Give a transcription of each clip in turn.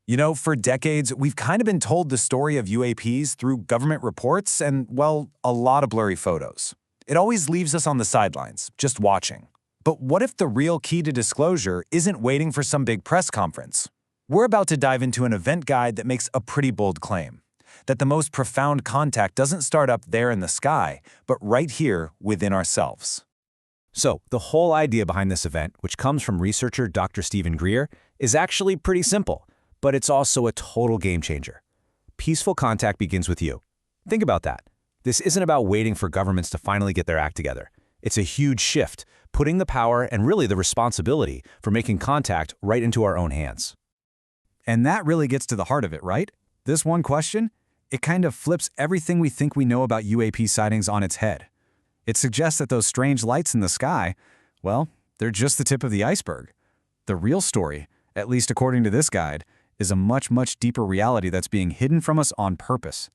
You know, for decades, we've kind of been told the story of UAPs through government reports and, well, a lot of blurry photos. It always leaves us on the sidelines, just watching. But what if the real key to disclosure isn't waiting for some big press conference? We're about to dive into an event guide that makes a pretty bold claim, that the most profound contact doesn't start up there in the sky, but right here within ourselves. So, the whole idea behind this event, which comes from researcher Dr. Stephen Greer, is actually pretty simple, but it's also a total game changer. Peaceful contact begins with you. Think about that. This isn't about waiting for governments to finally get their act together. It's a huge shift, putting the power and really the responsibility for making contact right into our own hands. And that really gets to the heart of it, right? This one question, it kind of flips everything we think we know about UAP sightings on its head. It suggests that those strange lights in the sky, well, they're just the tip of the iceberg. The real story, at least according to this guide, is a much, much deeper reality that's being hidden from us on purpose.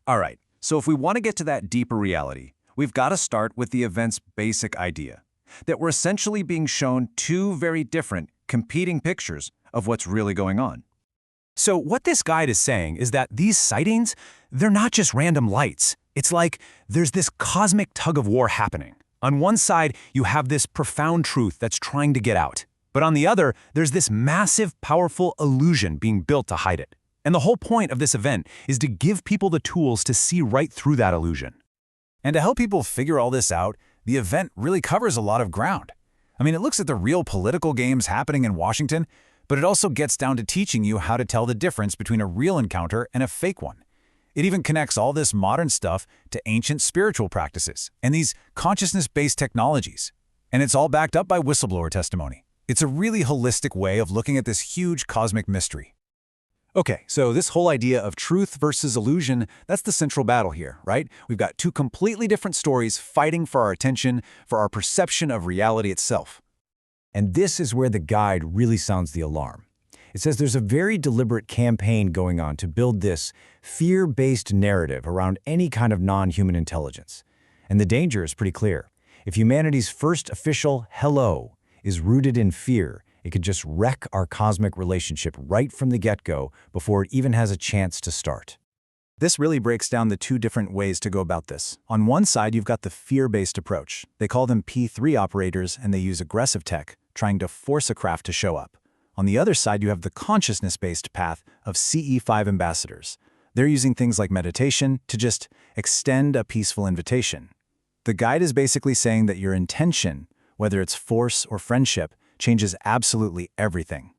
All right, so if we want to get to that deeper reality, we've got to start with the event's basic idea, that we're essentially being shown two very different, competing pictures of what's really going on. So what this guide is saying is that these sightings, they're not just random lights. It's like there's this cosmic tug-of-war happening. On one side, you have this profound truth that's trying to get out. But on the other, there's this massive, powerful illusion being built to hide it. And the whole point of this event is to give people the tools to see right through that illusion. And to help people figure all this out, the event really covers a lot of ground. I mean, it looks at the real political games happening in Washington, but it also gets down to teaching you how to tell the difference between a real encounter and a fake one. It even connects all this modern stuff to ancient spiritual practices and these consciousness-based technologies. And it's all backed up by whistleblower testimony. It's a really holistic way of looking at this huge cosmic mystery. Okay, so this whole idea of truth versus illusion, that's the central battle here, right? We've got two completely different stories fighting for our attention, for our perception of reality itself. And this is where the guide really sounds the alarm. It says there's a very deliberate campaign going on to build this fear-based narrative around any kind of non-human intelligence. And the danger is pretty clear. If humanity's first official hello is rooted in fear, it could just wreck our cosmic relationship right from the get-go before it even has a chance to start. This really breaks down the two different ways to go about this. On one side, you've got the fear-based approach. They call them P3 operators, and they use aggressive tech, trying to force a craft to show up. On the other side, you have the consciousness-based path of CE5 ambassadors. They're using things like meditation to just extend a peaceful invitation. The guide is basically saying that your intention, whether it's force or friendship, changes absolutely everything.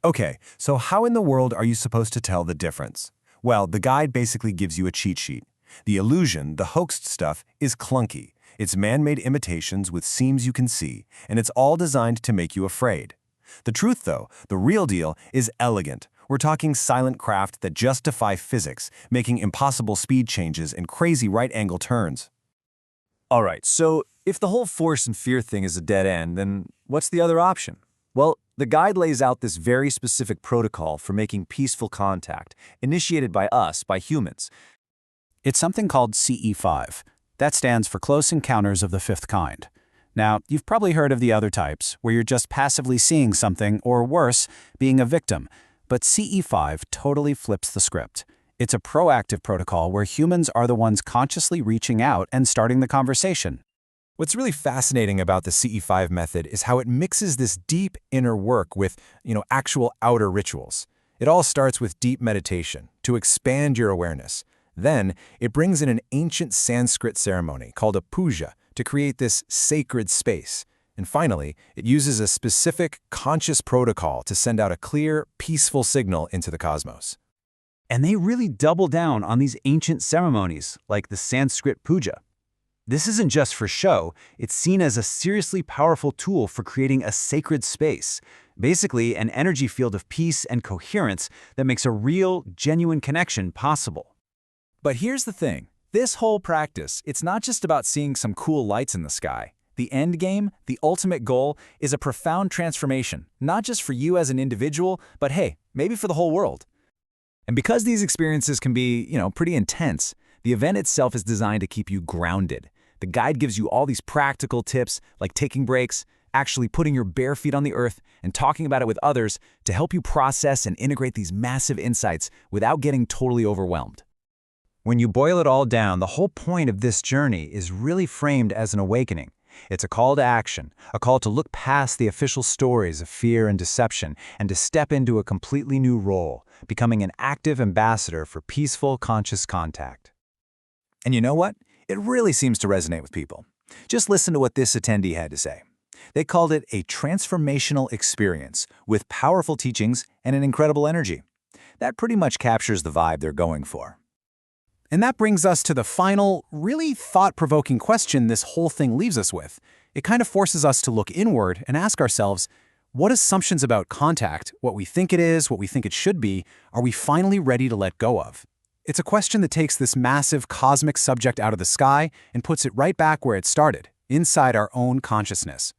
Okay, so how in the world are you supposed to tell the difference? Well, the guide basically gives you a cheat sheet. The illusion, the hoaxed stuff, is clunky. It's man-made imitations with seams you can see, and it's all designed to make you afraid. The truth, though, the real deal, is elegant. We're talking silent craft that just defy physics, making impossible speed changes and crazy right-angle turns. All right, so if the whole force and fear thing is a dead end, then what's the other option? Well, the guide lays out this very specific protocol for making peaceful contact, initiated by us, by humans. It's something called CE5. That stands for Close Encounters of the Fifth Kind. Now, you've probably heard of the other types, where you're just passively seeing something, or worse, being a victim. But CE5 totally flips the script. It's a proactive protocol where humans are the ones consciously reaching out and starting the conversation. What's really fascinating about the CE5 method is how it mixes this deep inner work with, actual outer rituals. It all starts with deep meditation to expand your awareness. Then, it brings in an ancient Sanskrit ceremony called a puja to create this sacred space. And finally, it uses a specific conscious protocol to send out a clear, peaceful signal into the cosmos. And they really double down on these ancient ceremonies, like the Sanskrit puja. This isn't just for show, it's seen as a seriously powerful tool for creating a sacred space, basically an energy field of peace and coherence that makes a real, genuine connection possible. But here's the thing, this whole practice, it's not just about seeing some cool lights in the sky. The end game, the ultimate goal, is a profound transformation, not just for you as an individual, but hey, maybe for the whole world. And because these experiences can be, pretty intense, the event itself is designed to keep you grounded. The guide gives you all these practical tips, like taking breaks, actually putting your bare feet on the earth and talking about it with others to help you process and integrate these massive insights without getting totally overwhelmed. When you boil it all down, the whole point of this journey is really framed as an awakening. It's a call to action, a call to look past the official stories of fear and deception and to step into a completely new role, becoming an active ambassador for peaceful, conscious contact. And you know what? It really seems to resonate with people. Just listen to what this attendee had to say. They called it a transformational experience with powerful teachings and an incredible energy. That pretty much captures the vibe they're going for. And that brings us to the final, really thought-provoking question this whole thing leaves us with. It kind of forces us to look inward and ask ourselves, what assumptions about contact, what we think it is, what we think it should be, are we finally ready to let go of? It's a question that takes this massive cosmic subject out of the sky and puts it right back where it started, inside our own consciousness.